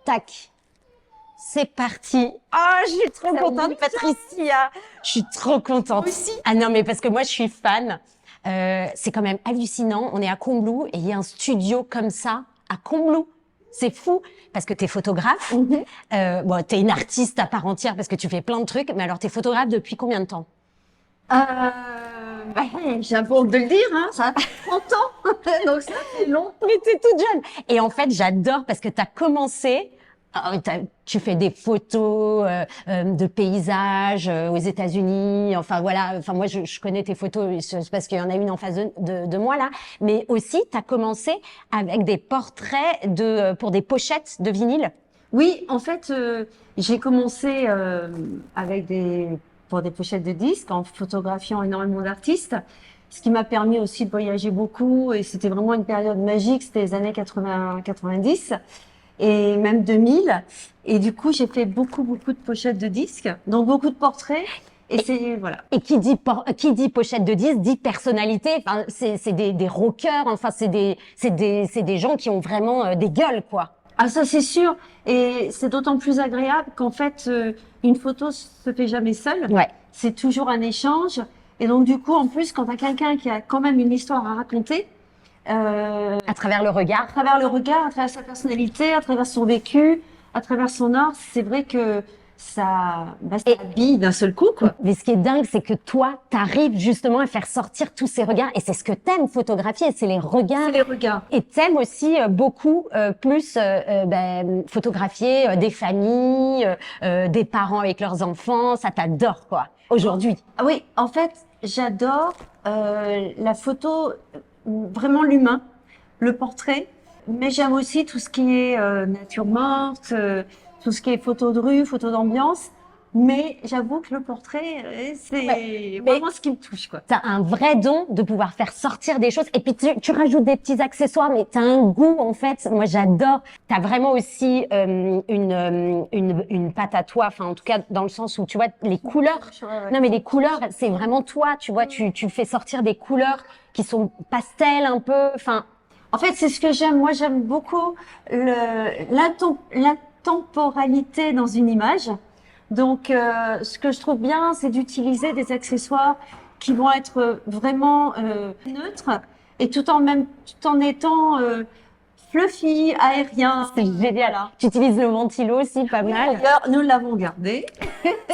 tac. C'est parti. Oh, je suis trop contente, Patricia. Je suis trop contente. Moi aussi. Ah non, mais parce que moi, je suis fan. C'est quand même hallucinant. On est à Combloux et il y a un studio comme ça à Combloux. C'est fou parce que t'es photographe. Bon, t'es une artiste à part entière parce que tu fais plein de trucs. Mais alors, t'es photographe depuis combien de temps? J'ai un peu honte de le dire, hein, ça fait 30 ans, donc ça fait long. Mais t'es toute jeune. Et en fait, j'adore parce que t'as commencé. Tu fais des photos de paysages aux États-Unis. Enfin voilà. Enfin moi, je connais tes photos c'est parce qu'il y en a une en face de moi là. Mais aussi, t'as commencé avec des portraits pour des pochettes de vinyle. Oui, en fait, j'ai commencé pour des pochettes de disques, en photographiant énormément d'artistes, ce qui m'a permis aussi de voyager beaucoup. Et c'était vraiment une période magique. C'était les années 80-90. Et même 2000. Et du coup, j'ai fait beaucoup de pochettes de disques, donc beaucoup de portraits. Et voilà. Et qui dit pochette de disque dit personnalité. Enfin, c'est des rockers. Enfin, c'est des gens qui ont vraiment des gueules, quoi. Ah, ça, c'est sûr. Et c'est d'autant plus agréable qu'en fait, une photo se fait jamais seule. Ouais. C'est toujours un échange. Et donc, du coup, en plus, quand t'as quelqu'un qui a quand même une histoire à raconter, À travers le regard. à travers le regard, à travers sa personnalité, à travers son vécu, à travers son art, c'est vrai que ça habille d'un seul coup, quoi. Mais ce qui est dingue, c'est que toi, t'arrives justement à faire sortir tous ces regards. Et c'est ce que t'aimes photographier, c'est les regards. C'est les regards. Et t'aimes aussi beaucoup photographier des familles, des parents avec leurs enfants. Ça t'adore, quoi, aujourd'hui. Ah oui, en fait, j'adore la photo, vraiment l'humain, le portrait. Mais j'aime aussi tout ce qui est nature morte, tout ce qui est photo de rue, photo d'ambiance. Mais j'avoue que le portrait, c'est vraiment ce qui me touche, quoi. T'as un vrai don de pouvoir faire sortir des choses. Et puis tu rajoutes des petits accessoires, mais t'as un goût, en fait. Moi, j'adore. T'as vraiment aussi une patte à toi. Enfin, en tout cas, dans le sens où, tu vois, les couleurs. Non, mais les couleurs, c'est vraiment toi. Tu vois, tu fais sortir des couleurs qui sont pastel un peu. Enfin, En fait, c'est ce que j'aime. Moi, j'aime beaucoup l'intemporalité dans une image. Donc, ce que je trouve bien, c'est d'utiliser des accessoires qui vont être vraiment neutres et tout en étant fluffy, aérien. c'est génial. Tu utilises le ventilo aussi, pas mal. D'ailleurs, nous l'avons gardé.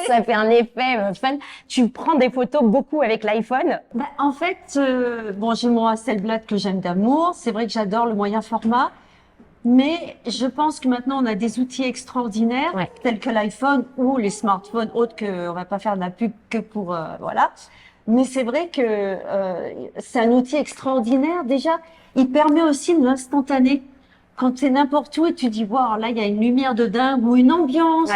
Ça fait un effet fun. Tu prends des photos beaucoup avec l'iPhone. En fait, bon, j'ai mon Hasselblad que j'aime d'amour. C'est vrai que j'adore le moyen format. Mais je pense que maintenant, on a des outils extraordinaires, tels que l'iPhone ou les smartphones autres que on va pas faire de la pub que pour, voilà. Mais c'est vrai que c'est un outil extraordinaire. Déjà, il permet aussi de l'instantané. Quand tu es n'importe où et tu dis, wow, là, il y a une lumière de dingue ou une ambiance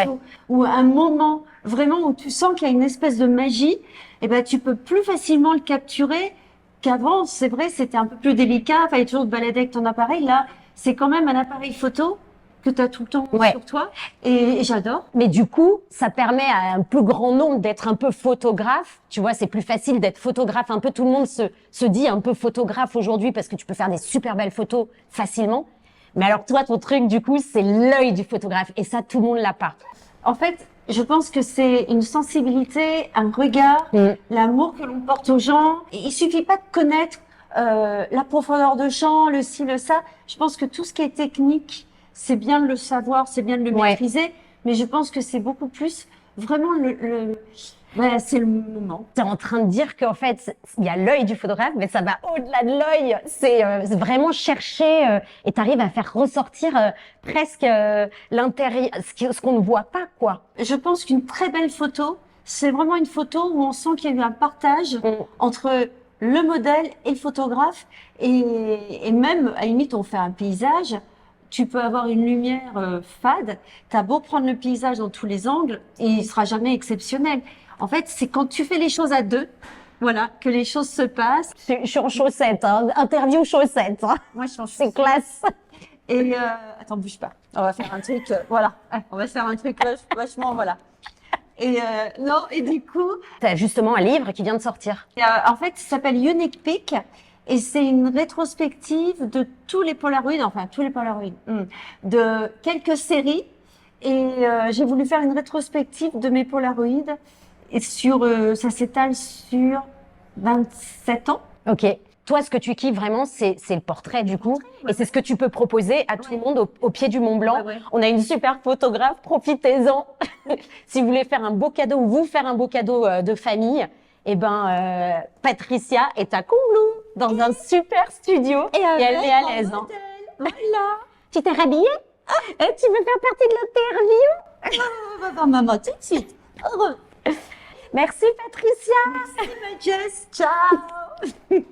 ou un moment vraiment où tu sens qu'il y a une espèce de magie, et ben, tu peux plus facilement le capturer qu'avant. C'est vrai, c'était un peu plus délicat. Fallait toujours te balader avec ton appareil. Là, c'est quand même un appareil photo que tu as tout le temps sur toi. Et j'adore. Mais du coup, ça permet à un plus grand nombre d'être un peu photographe. Tu vois, c'est plus facile d'être photographe. Un peu tout le monde se dit un peu photographe aujourd'hui parce que tu peux faire des super belles photos facilement. Mais alors toi, ton truc, du coup, c'est l'œil du photographe. Et ça, tout le monde l'a pas. En fait, je pense que c'est une sensibilité, un regard, l'amour que l'on porte aux gens. Et il suffit pas de connaître la profondeur de champ, le ci, le ça. Je pense que tout ce qui est technique, c'est bien de le savoir, c'est bien de le maîtriser. Mais je pense que c'est beaucoup plus vraiment c'est le moment. T'es en train de dire qu'en fait, il y a l'œil du photographe, mais ça va au-delà de l'œil. C'est vraiment chercher et t'arrives à faire ressortir presque l'intérieur, ce qu'on ne voit pas, quoi. Je pense qu'une très belle photo, c'est vraiment une photo où on sent qu'il y a eu un partage entre le modèle et le photographe. Et même, à la limite, on fait un paysage. Tu peux avoir une lumière fade. T'as beau prendre le paysage dans tous les angles, et il sera jamais exceptionnel. En fait, c'est quand tu fais les choses à deux, voilà, que les choses se passent. Je suis en chaussettes, hein. Interview chaussettes. Hein. Moi, je change. C'est classe. Et attends, bouge pas. On va faire un truc, voilà. On va faire un truc vachement, voilà. Et non, et du coup, T'as justement un livre qui vient de sortir. en fait, ça s'appelle Unique Peak. Et c'est une rétrospective de tous les Polaroids, enfin tous les Polaroids, de quelques séries. Et j'ai voulu faire une rétrospective de mes Polaroids. Et ça s'étale sur 27 ans. Ok. Toi, ce que tu kiffes vraiment, c'est le portrait du coup. Et c'est ce que tu peux proposer à tout le monde au pied du Mont Blanc. Ouais. On a une super photographe, profitez-en. Si vous voulez faire un beau cadeau ou vous faire un beau cadeau de famille, eh ben, Patricia est à Combloux, dans un super studio. Et elle est à l'aise. Hein. Voilà. Tu t'es rhabillée? Et tu veux faire partie de l'interview? On va voir maman tout de suite. Heureux. Merci Patricia. Merci ma Jess. Ciao.